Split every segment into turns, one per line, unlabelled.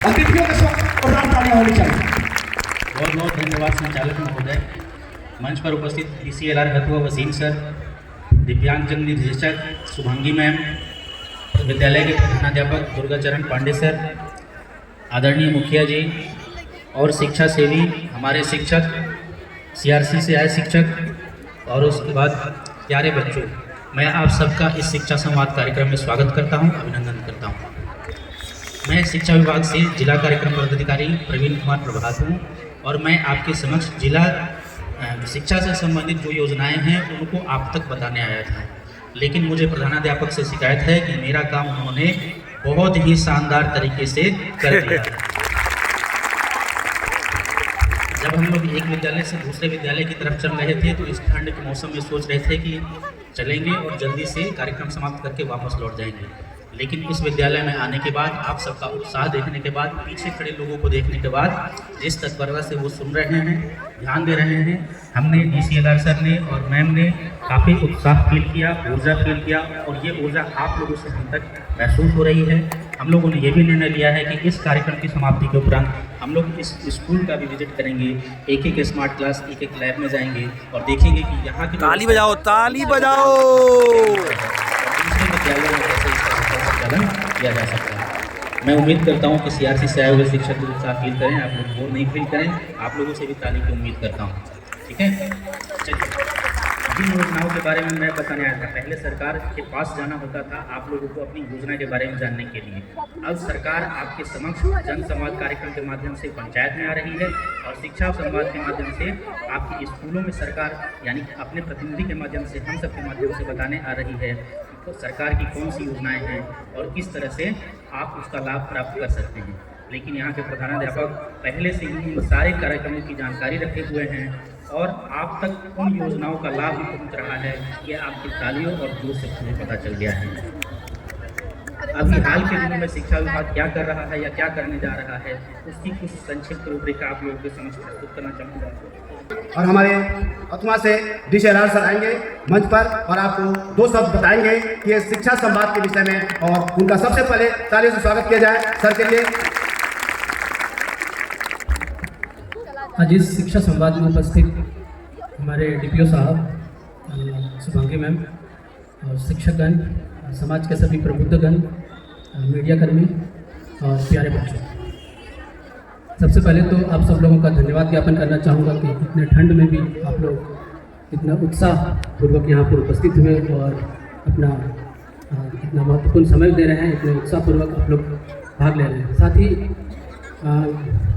अतिथियों के स्वागत और तालियां होनी चाहिए।
बहुत बहुत धन्यवाद संचालक महोदय। मंच पर उपस्थित DCLR हथुआ वसीम सर, दिव्यांगजन निर्देशक शुभांगी मैम, विद्यालय के प्रधानाध्यापक दुर्गाचरण पांडे सर, आदरणीय मुखिया जी और शिक्षा सेवी हमारे शिक्षक, CRC से आए शिक्षक और उसके बाद प्यारे बच्चों, मैं आप सबका इस शिक्षा संवाद कार्यक्रम में स्वागत करता हूं, अभिनंदन करता हूं। मैं शिक्षा विभाग से जिला कार्यक्रम पदाधिकारी प्रवीण कुमार प्रभात हूँ और मैं आपके समक्ष जिला शिक्षा से संबंधित जो योजनाएं हैं उनको आप तक बताने आया था। लेकिन मुझे प्रधानाध्यापक से शिकायत है कि मेरा काम उन्होंने बहुत ही शानदार तरीके से कर दिया है। जब हम लोग एक विद्यालय से दूसरे विद्यालय की तरफ चल रहे थे तो इस ठंड के मौसम में सोच रहे थे कि चलेंगे और जल्दी से कार्यक्रम समाप्त करके वापस लौट जाएंगे। लेकिन इस विद्यालय में आने के बाद, आप सबका उत्साह देखने के बाद, पीछे खड़े लोगों को देखने के बाद, जिस तत्परता से वो सुन रहे हैं, ध्यान दे रहे हैं, हमने DCLR सर ने और मैम ने काफ़ी उत्साह फील किया, ऊर्जा फील किया और ये ऊर्जा आप लोगों से हम तक महसूस हो रही है। हम लोगों ने ये भी निर्णय लिया है कि इस कार्यक्रम की समाप्ति के उपरांत हम लोग इस स्कूल का भी विजिट करेंगे, एक एक स्मार्ट क्लास, एक एक लैब में जाएंगे और देखेंगे कि यहाँ की
ताली बजाओ, ताली बजाओ।
दूसरे विद्यालयों में कैसे इसका संचालन किया जा सकता है। मैं उम्मीद करता हूँ कि CRC से आए हुए शिक्षक भी उत्साह फील करें, आप लोग बोर नहीं फील करें। आप लोगों से भी ताली की उम्मीद करता हूँ, ठीक है। चलिए, जिन योजनाओं के बारे में मैं बताने आया था, पहले सरकार के पास जाना होता था आप लोगों को अपनी योजना के बारे में जानने के लिए। अब सरकार आपके समक्ष जन संवाद कार्यक्रम के माध्यम से पंचायत में आ रही है और शिक्षा संवाद के माध्यम से आपके स्कूलों में सरकार यानी अपने प्रतिनिधि के माध्यम से, हम सब के माध्यम से बताने आ रही है तो सरकार की कौन सी योजनाएं हैं और किस तरह से आप उसका लाभ प्राप्त कर सकते हैं। लेकिन यहाँ के प्रधानाध्यापक पहले से ही इन सारे कार्यक्रमों की जानकारी रखे हुए हैं और आप तक उन योजनाओं का लाभ भी पहुँच रहा है कि आपकी तालियों और जोर से तुम्हें पता चल गया है। अभी हाल के दिनों में शिक्षा विभाग क्या कर रहा है या क्या करने जा रहा है, उसकी कुछ संक्षिप्त रूपरेखा आप लोगों के समक्ष प्रस्तुत करना चाहूँगा।
और हमारे हथुआ से DCLR सर आएंगे मंच पर और आपको दो शब्द बताएंगे कि ये शिक्षा संवाद के विषय में, और उनका सबसे पहले तालियों से स्वागत किया जाए सर के लिए।
आज इस शिक्षा संवाद में उपस्थित हमारे DPO साहब, शुभांगी मैम और शिक्षकगण, समाज के सभी प्रबुद्धगण, मीडियाकर्मी और प्यारे बच्चों, सबसे पहले तो आप सब लोगों का धन्यवाद ज्ञापन करना चाहूँगा कि इतने ठंड में भी आप लोग इतना उत्साहपूर्वक यहाँ पर उपस्थित हुए और अपना इतना महत्वपूर्ण समय दे रहे हैं, इतने उत्साहपूर्वक आप लोग भाग ले रहे हैं। साथ ही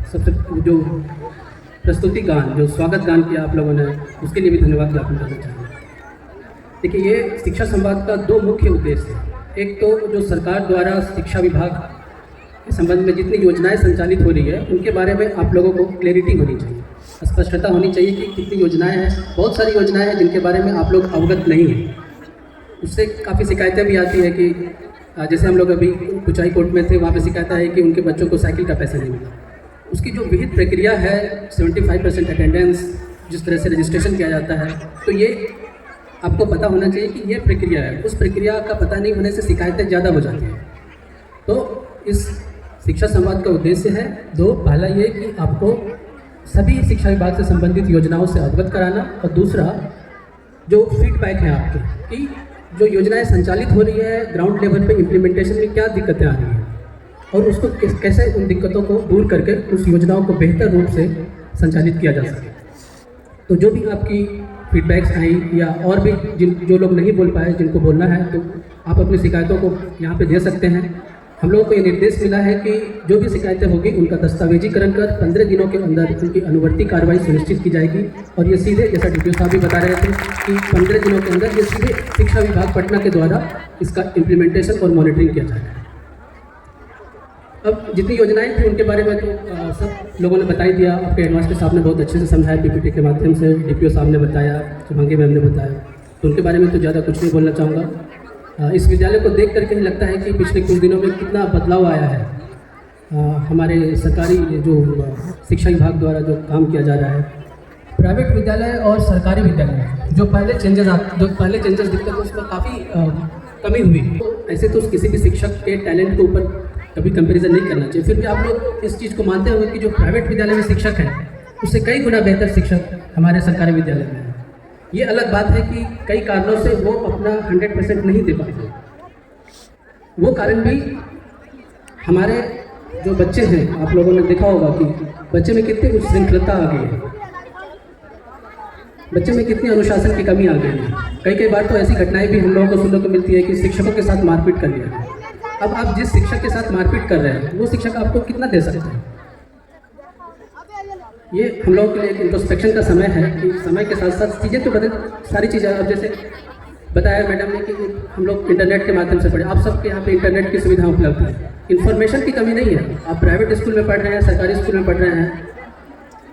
सबसे जो प्रस्तुति गान, जो स्वागत गान किया आप लोगों ने, उसके लिए भी धन्यवाद ज्ञापन करना चाहेंगे। देखिए, ये शिक्षा संवाद का दो मुख्य उद्देश्य है। एक तो जो सरकार द्वारा शिक्षा विभाग के संबंध में जितनी योजनाएं संचालित हो रही है उनके बारे में आप लोगों को क्लैरिटी होनी चाहिए, स्पष्टता होनी चाहिए कि कितनी योजनाएं हैं। बहुत सारी योजनाएं हैं जिनके बारे में आप लोग अवगत नहीं हैं, उससे काफ़ी शिकायतें भी आती है कि जैसे हम लोग अभी कुचाई कोर्ट में थे, वहाँ पर शिकायत आई कि उनके बच्चों को साइकिल का पैसा नहीं मिला। उसकी जो विहित प्रक्रिया है, 75% अटेंडेंस, जिस तरह से रजिस्ट्रेशन किया जाता है, तो ये आपको पता होना चाहिए कि ये प्रक्रिया है। उस प्रक्रिया का पता नहीं होने से शिकायतें ज़्यादा हो जाती हैं। तो इस शिक्षा संवाद का उद्देश्य है दो, पहला ये कि आपको सभी शिक्षा विभाग से संबंधित योजनाओं से अवगत कराना, और दूसरा जो फीडबैक है आपके कि जो योजनाएं संचालित हो रही है ग्राउंड लेवल पे इम्प्लीमेंटेशन में क्या दिक्कतें आ रही हैं और उसको कैसे उन दिक्कतों को दूर करके उस योजनाओं को बेहतर रूप से संचालित किया जा सके। तो जो भी आपकी फीडबैक्स आई या और भी जो लोग नहीं बोल पाए, जिनको बोलना है, तो आप अपनी शिकायतों को यहाँ पे दे सकते हैं। हम लोगों को ये निर्देश मिला है कि जो भी शिकायतें होगी उनका दस्तावेजीकरण कर 15 दिनों के अंदर उनकी अनुवर्ती कार्रवाई सुनिश्चित की जाएगी। और ये सीधे, जैसा DPO साहब भी बता रहे थे कि 15 दिनों के अंदर ये सीधे शिक्षा विभाग पटना के द्वारा इसका इम्प्लीमेंटेशन और मॉनिटरिंग किया जाएगा। अब जितनी योजनाएं थी उनके बारे में तो सब लोगों ने बता ही दिया। आपके हेडमास्टर साहब ने बहुत अच्छे से समझाया, PPT के माध्यम से DPO साहब ने बताया, शुभांगी मैम ने बताया, तो उनके बारे में तो ज़्यादा कुछ नहीं बोलना चाहूँगा। इस विद्यालय को देख करके लगता है कि पिछले कुछ दिनों में कितना बदलाव आया है। हमारे सरकारी जो शिक्षा विभाग द्वारा जो काम किया जा रहा है, प्राइवेट विद्यालय और सरकारी विद्यालय जो पहले चेंजेस दिखते थे उसमें काफ़ी कमी हुई। तो ऐसे तो किसी भी शिक्षक के टैलेंट के ऊपर कभी कंपैरिजन नहीं करना चाहिए। फिर भी आप लोग इस चीज़ को मानते होंगे कि जो प्राइवेट विद्यालय में शिक्षक हैं उससे कई गुना बेहतर शिक्षक हमारे सरकारी विद्यालय में हैं। ये अलग बात है कि कई कारणों से वो अपना 100% नहीं दे पाते। वो कारण भी हमारे जो बच्चे हैं, आप लोगों ने देखा होगा कि बच्चे में कितनी उच्छृंखलता आ गई है, बच्चे में कितनी अनुशासन की कमी आ गई है। कई बार तो ऐसी घटनाएं भी हम लोगों को सुनने को मिलती है कि शिक्षकों के साथ मारपीट कर लिया है। अब आप जिस शिक्षक के साथ मारपीट कर रहे हैं वो शिक्षक आपको कितना दे सकते हैं? ये हम लोगों के लिए एक इंट्रोस्पेक्शन का समय है कि समय के साथ साथ चीज़ें तो बदल, सारी चीज़ें अब जैसे बताया मैडम ने कि हम लोग इंटरनेट के माध्यम से पढ़े। आप सबके यहाँ पे इंटरनेट की सुविधा उपलब्ध है, इन्फॉर्मेशन की कमी नहीं है। आप प्राइवेट स्कूल में पढ़ रहे हैं, सरकारी स्कूल में पढ़ रहे हैं,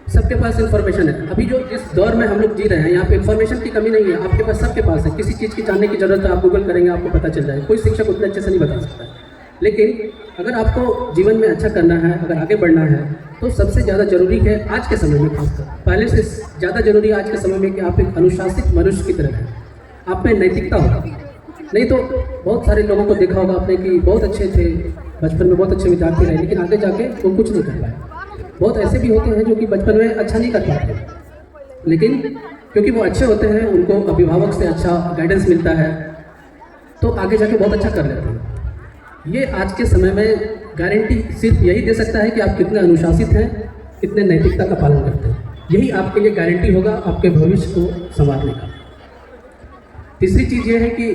सबके पास इन्फॉर्मेशन है। अभी जो जिस दौर में हम लोग जी रहे हैं यहाँ पे इन्फॉर्मेशन की कमी नहीं है, आपके पास सबके पास है। किसी चीज़ की जानने की जरूरत है, आप गूगल करेंगे आपको पता चल जाएगा। कोई शिक्षक उतने अच्छे से नहीं बता सकता। लेकिन अगर आपको जीवन में अच्छा करना है, अगर आगे बढ़ना है, तो सबसे ज़्यादा जरूरी है आज के समय में, खासकर पहले से ज़्यादा जरूरी है आज के समय में कि आप एक अनुशासित मनुष्य की तरह हैं, आप में नैतिकता हो। नहीं तो बहुत सारे लोगों को देखा होगा आपने कि बहुत अच्छे थे, बचपन में बहुत अच्छे विद्यार्थी रहे, लेकिन आगे जाके वो कुछ नहीं कर पाए। बहुत ऐसे भी होते हैं जो कि बचपन में अच्छा नहीं कर पाते, लेकिन क्योंकि वो अच्छे होते हैं, उनको अभिभावक से अच्छा गाइडेंस मिलता है, तो आगे जाके बहुत अच्छा कर लेते हैं। ये आज के समय में गारंटी सिर्फ यही दे सकता है कि आप कितने अनुशासित हैं, कितने नैतिकता का पालन करते हैं। यही आपके लिए गारंटी होगा आपके भविष्य को संवारने का। तीसरी चीज़ ये है कि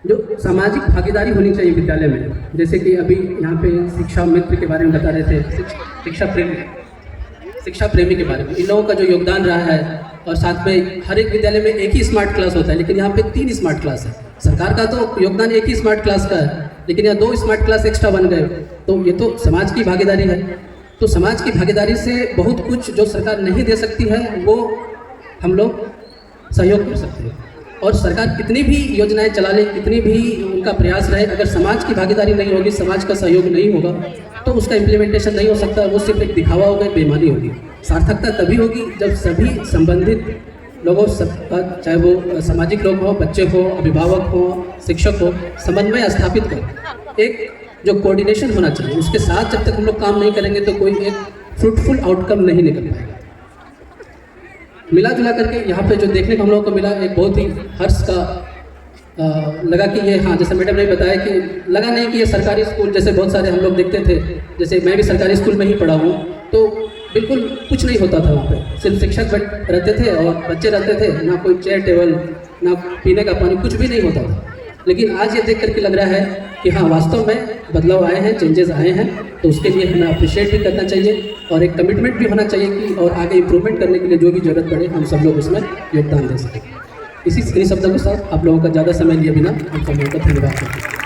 जो सामाजिक भागीदारी होनी चाहिए विद्यालय में, जैसे कि अभी यहाँ पे शिक्षा मित्र के बारे में बता रहे थे, शिक्षा प्रेमी के बारे में, इन लोगों का जो योगदान रहा है। और साथ में हर एक विद्यालय में एक ही स्मार्ट क्लास होता है, लेकिन यहाँ पे 3 स्मार्ट क्लास है। सरकार का तो योगदान एक ही स्मार्ट क्लास का है, लेकिन यहाँ 2 स्मार्ट क्लास एक्स्ट्रा बन गए, तो ये तो समाज की भागीदारी है। तो समाज की भागीदारी से बहुत कुछ जो सरकार नहीं दे सकती है वो हम लोग सहयोग कर सकते हैं। और सरकार कितनी भी योजनाएं चला ले, कितनी भी उनका प्रयास रहे, अगर समाज की भागीदारी नहीं होगी, समाज का सहयोग नहीं होगा, तो उसका इम्प्लीमेंटेशन नहीं हो सकता। वो सिर्फ एक दिखावा होगा, बेईमानी होगी। सार्थकता तभी होगी जब सभी संबंधित लोगों, सबका, चाहे वो सामाजिक लोग हो, बच्चे हो, अभिभावक हो, शिक्षक हो, समन्वय स्थापित कर एक जो कोऑर्डिनेशन होना चाहिए, उसके साथ जब तक हम लोग काम नहीं करेंगे तो कोई एक फ्रूटफुल आउटकम नहीं निकल पाएगा। मिला जुला करके यहाँ पे जो देखने को हम लोगों को मिला, एक बहुत ही हर्ष का लगा कि ये, हाँ, जैसे मैडम ने बताया कि लगा नहीं कि ये सरकारी स्कूल जैसे बहुत सारे हम लोग देखते थे, जैसे मैं भी सरकारी स्कूल में ही पढ़ा हूँ, तो बिल्कुल कुछ नहीं होता था वहाँ पे। सिर्फ शिक्षक रहते थे और बच्चे रहते थे, ना कोई चेयर टेबल, ना पीने का पानी, कुछ भी नहीं होता था। लेकिन आज ये देख करके लग रहा है कि हाँ, वास्तव में बदलाव आए हैं, चेंजेस आए हैं, तो उसके लिए हमें अप्रिशिएट भी करना चाहिए और एक कमिटमेंट भी होना चाहिए कि और आगे इम्प्रूवमेंट करने के लिए जो भी जरूरत पड़े हम सब लोग उसमें योगदान दे सकें। इसी शब्दों के साथ आप लोगों का ज़्यादा समय लिए बिना हम सब लोगों का धन्यवाद करते हैं।